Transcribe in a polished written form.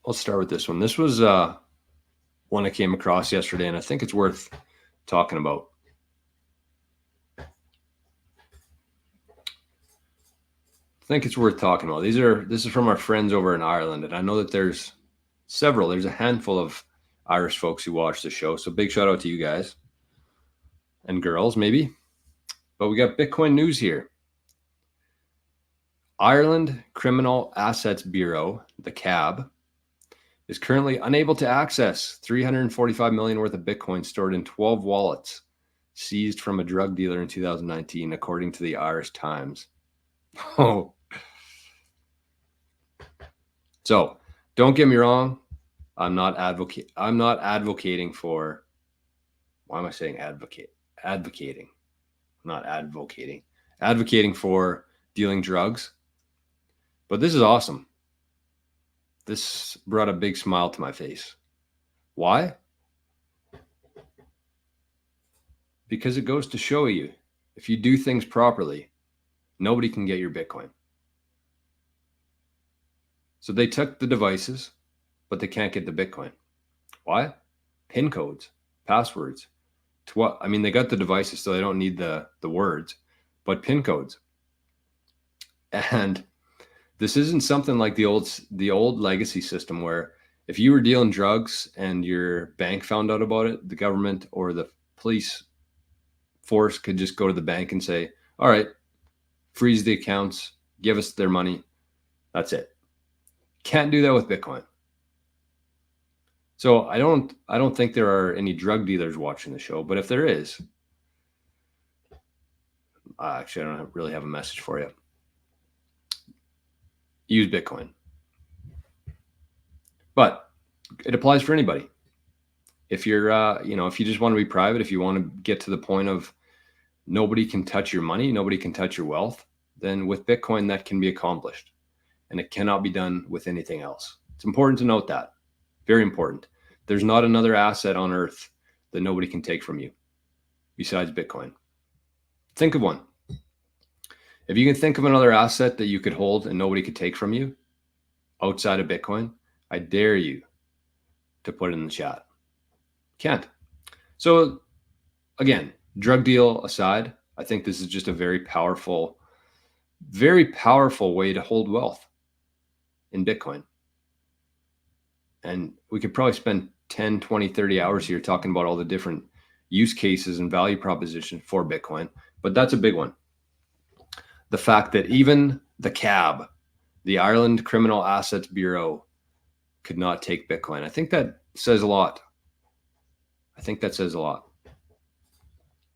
I'll start with this one. This was one I came across yesterday, and I think it's worth talking about. This is from our friends over in Ireland, and I know that there's a handful of Irish folks who watch the show. So big shout out to you guys and girls, maybe. But we got Bitcoin news here. Ireland Criminal Assets Bureau, the CAB, is currently unable to access 345 million worth of Bitcoin stored in 12 wallets seized from a drug dealer in 2019, according to the Irish Times. Oh. So don't get me wrong. I'm not advocating for, why am I saying advocate? Advocating, not advocating. Advocating for dealing drugs. But this is awesome. This brought a big smile to my face. Why? Because it goes to show you, if you do things properly, nobody can get your Bitcoin. So they took the devices, but they can't get the Bitcoin. Why? PIN codes, passwords. To what? I mean, they got the devices, so they don't need the words, but PIN codes. And this isn't something like the old legacy system where if you were dealing drugs and your bank found out about it, the government or the police force could just go to the bank and say, all right, freeze the accounts, give us their money. That's it. Can't do that with Bitcoin. So I don't think there are any drug dealers watching the show, but if there is, actually, I don't really have a message for you. Use Bitcoin. But it applies for anybody. If you're, if you just want to be private, if you want to get to the point of nobody can touch your money, nobody can touch your wealth, then with Bitcoin, that can be accomplished. And it cannot be done with anything else. It's important to note that. Very important. There's not another asset on earth that nobody can take from you besides Bitcoin. Think of one. If you can think of another asset that you could hold and nobody could take from you outside of Bitcoin, I dare you to put it in the chat. Can't. So again, drug deal aside, I think this is just a very powerful way to hold wealth in Bitcoin. And we could probably spend 10, 20, 30 hours here talking about all the different use cases and value propositions for Bitcoin, but that's a big one. The fact that even the CAB, the Ireland Criminal Assets Bureau, could not take Bitcoin. I think that says a lot.